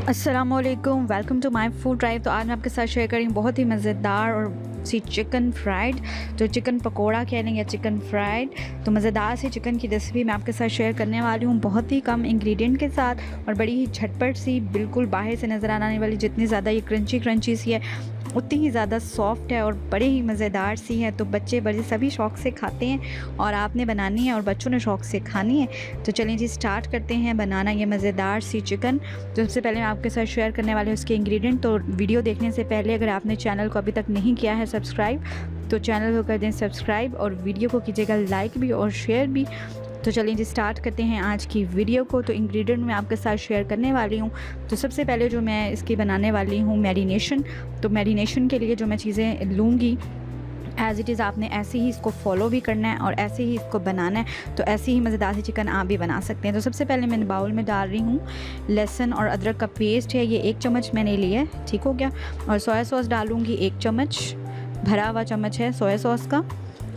अस्सलामुअलैकुम, welcome to my food drive. तो आज मैं आपके साथ शेयर करेंगी बहुत ही मज़ेदार और सी चिकन फ्राइड, तो चिकन पकोड़ा कह लें या चिकन फ्राइड। तो मज़ेदार सी चिकन की रेसिपी मैं आपके साथ शेयर करने वाली हूँ, बहुत ही कम इंग्रेडिएंट के साथ और बड़ी ही झटपट सी, बिल्कुल बाहर से नज़र आने वाली। जितनी ज़्यादा ये क्रंची सी है उतनी ही ज़्यादा सॉफ्ट है और बड़े ही मज़ेदार सी है। तो बच्चे बड़े सभी शौक़ से खाते हैं और आपने बनानी है और बच्चों ने शौक़ से खानी है। तो चलिए जी स्टार्ट करते हैं बनाना ये मज़ेदार सी चिकन। तो सबसे पहले मैं आपके साथ शेयर करने वाले उसके इंग्रेडिएंट। तो वीडियो देखने से पहले अगर आपने चैनल को अभी तक नहीं किया है सब्सक्राइब, तो चैनल को कर दें सब्सक्राइब और वीडियो को कीजिएगा लाइक भी और शेयर भी। तो चलिए जी स्टार्ट करते हैं आज की वीडियो को। तो इंग्रेडिएंट मैं आपके साथ शेयर करने वाली हूँ। तो सबसे पहले जो मैं इसकी बनाने वाली हूँ मैरिनेशन। तो मैरिनेशन के लिए जो मैं चीज़ें लूँगी एज़ इट इज़ आपने ऐसे ही इसको फॉलो भी करना है और ऐसे ही इसको बनाना है। तो ऐसे ही मज़ेदार सी चिकन आप भी बना सकते हैं। तो सबसे पहले मैंने बाउल में डाल रही हूँ लहसुन और अदरक का पेस्ट है, ये 1 चम्मच मैंने लिया है, ठीक हो गया। और सोया सॉस डालूँगी 1 चम्मच, भरा हुआ चम्मच है सोया सॉस का।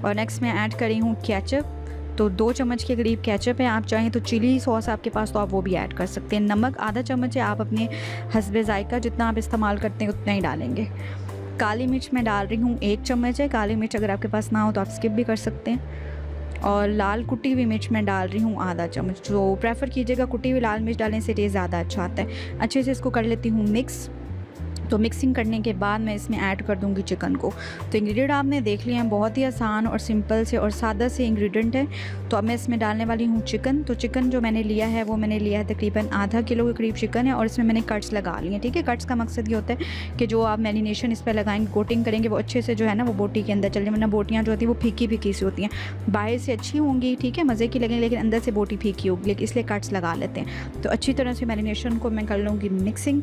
और नेक्स्ट मैं ऐड करी हूँ केचप, तो 2 चम्मच के करीब केचप है। आप चाहें तो चिली सॉस आपके पास तो आप वो भी ऐड कर सकते हैं। नमक आधा चम्मच है, आप अपने हस्बे जायका जितना आप इस्तेमाल करते हैं उतना ही डालेंगे। काली मिर्च मैं डाल रही हूँ 1 चम्मच है, काली मिर्च अगर आपके पास ना हो तो आप स्किप भी कर सकते हैं। और लाल कुटी हुई मिर्च मैं डाल रही हूँ आधा चम्मच। तो प्रेफर कीजिएगा कुटी हुई लाल मिर्च डालने से टेस्ट ज़्यादा अच्छा आता है। अच्छे से इसको कर लेती हूँ मिक्स। तो मिक्सिंग करने के बाद मैं इसमें ऐड कर दूंगी चिकन को। तो इंग्रेडिएंट आपने देख लिए हैं, बहुत ही आसान और सिंपल से और सादा से इंग्रेडिएंट है। तो अब मैं इसमें डालने वाली हूँ चिकन। तो चिकन जो मैंने लिया है वो मैंने लिया है तकरीबन आधा किलो के करीब चिकन है और इसमें मैंने कट्स लगा लिए हैं, ठीक है। कट्स का मकसद ये होता है कि जो आप मैरिनेशन इस पर लगाएंगे, कोटिंग करेंगे, वो अच्छे से जो है ना वो बोटी के अंदर चल जाए। वरना बोटियाँ जो होती हैं वो फीकी फीकी सी होती हैं, बाहर से अच्छी होंगी, ठीक है, मज़े की लगेंगी, लेकिन अंदर से बोटी फीकी होगी, लेकिन इसलिए कट्स लगा लेते हैं। तो अच्छी तरह से मैरिनेशन को मैं कर लूँगी मिक्सिंग।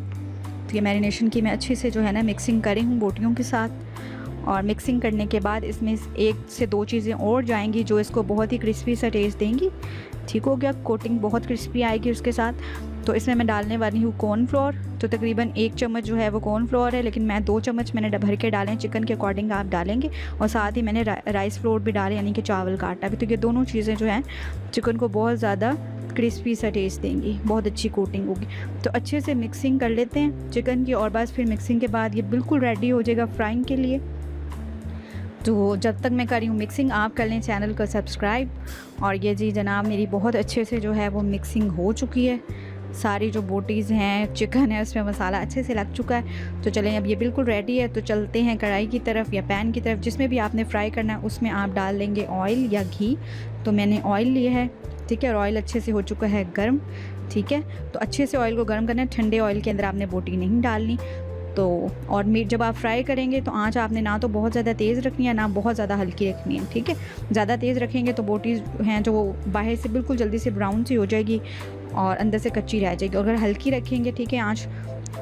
ये मैरिनेशन की मैं अच्छे से जो है ना मिक्सिंग करी हूँ बोटियों के साथ। और मिक्सिंग करने के बाद इसमें 1 से 2 चीज़ें और जाएंगी जो इसको बहुत ही क्रिस्पी सा टेस्ट देंगी, ठीक हो गया। कोटिंग बहुत क्रिस्पी आएगी उसके साथ। तो इसमें मैं डालने वाली हूँ कॉर्नफ्लोर। तो तकरीबन 1 चम्मच जो है वो कॉर्नफ्लोर है, लेकिन मैं 2 चम्मच मैंने भर के डालें, चिकन के अकॉर्डिंग आप डालेंगे। और साथ ही मैंने राइस फ्लोर भी डाले, यानी कि चावल का आटा भी। तो ये दोनों चीज़ें जो हैं चिकन को बहुत ज़्यादा क्रिस्पी सा टेस्ट देंगी, बहुत अच्छी कोटिंग होगी। तो अच्छे से मिक्सिंग कर लेते हैं चिकन की और बस फिर मिक्सिंग के बाद ये बिल्कुल रेडी हो जाएगा फ्राइंग के लिए। तो जब तक मैं कर रही हूँ मिक्सिंग, आप कर लें चैनल को सब्सक्राइब। और ये जी जनाब मेरी बहुत अच्छे से जो है वो मिक्सिंग हो चुकी है। सारी जो बोटीज़ हैं, चिकन है, उसमें मसाला अच्छे से लग चुका है। तो चलें अब ये बिल्कुल रेडी है। तो चलते हैं कढ़ाई की तरफ या पैन की तरफ, जिसमें भी आपने फ्राई करना है उसमें आप डाल लेंगे ऑयल या घी। तो मैंने ऑयल लिया है, ठीक है, और ऑयल अच्छे से हो चुका है गर्म, ठीक है। तो अच्छे से ऑयल को गर्म करना है, ठंडे ऑयल के अंदर आपने बोटी नहीं डालनी। तो और मीट जब आप फ्राई करेंगे तो आंच आपने ना तो बहुत ज़्यादा तेज़ रखनी है ना बहुत ज़्यादा हल्की रखनी है, ठीक है। ज़्यादा तेज़ रखेंगे तो बोटी हैं जो वो बाहर से बिल्कुल जल्दी से ब्राउन सी हो जाएगी और अंदर से कच्ची रह जाएगी। अगर हल्की रखेंगे, ठीक है, आंच,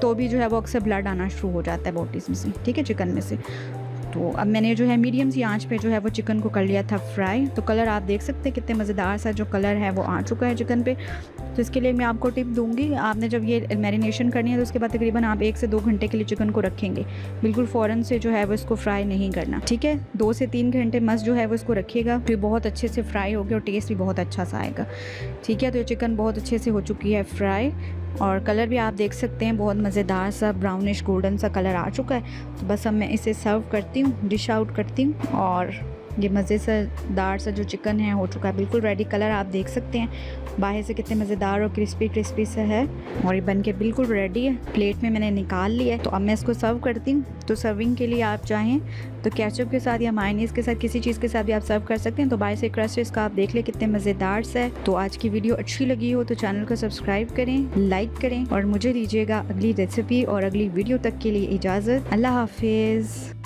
तो भी जो है वो अक्सर ब्लड आना शुरू हो जाता है बोटीज़ में से, ठीक है, चिकन में से। तो अब मैंने जो है मीडियम सी आंच पे जो है वो चिकन को कर लिया था फ्राई। तो कलर आप देख सकते हैं कितने मज़ेदार सा जो कलर है वो आ चुका है चिकन पे। तो इसके लिए मैं आपको टिप दूंगी, आपने जब ये मैरिनेशन करनी है तो उसके बाद तकरीबन आप 1 से 2 घंटे के लिए चिकन को रखेंगे। बिल्कुल फ़ौरन से जो है वो इसको फ्राई नहीं करना, ठीक है। 2 से 3 घंटे मस्त जो है वो इसको रखिएगा, फिर बहुत अच्छे से फ्राई होगी और टेस्ट भी बहुत अच्छा सा आएगा, ठीक है। तो ये चिकन बहुत अच्छे से हो चुकी है फ्राई और कलर भी आप देख सकते हैं बहुत मज़ेदार सा ब्राउनिश गोल्डन सा कलर आ चुका है। तो बस अब मैं इसे सर्व करती हूँ, डिश आउट करती हूँ। और ये मज़े से दार सा जो चिकन है हो चुका है बिल्कुल रेडी। कलर आप देख सकते हैं बाहर से कितने मज़ेदार और क्रिस्पी सा है और ये बन के बिल्कुल रेडी है। प्लेट में मैंने निकाल लिया है। तो अब मैं इसको सर्व करती हूँ। तो सर्विंग के लिए आप चाहें तो केचप के साथ या मायोनीज़ के साथ, किसी चीज़ के साथ भी आप सर्व कर सकते हैं। तो बाहर से क्रस्ट इसका आप देख लें कितने मज़ेदार सा है। तो आज की वीडियो अच्छी लगी हो तो चैनल को सब्सक्राइब करें, लाइक करें और मुझे दीजिएगा अगली रेसिपी और अगली वीडियो तक के लिए इजाज़त। अल्लाह हाफिज़।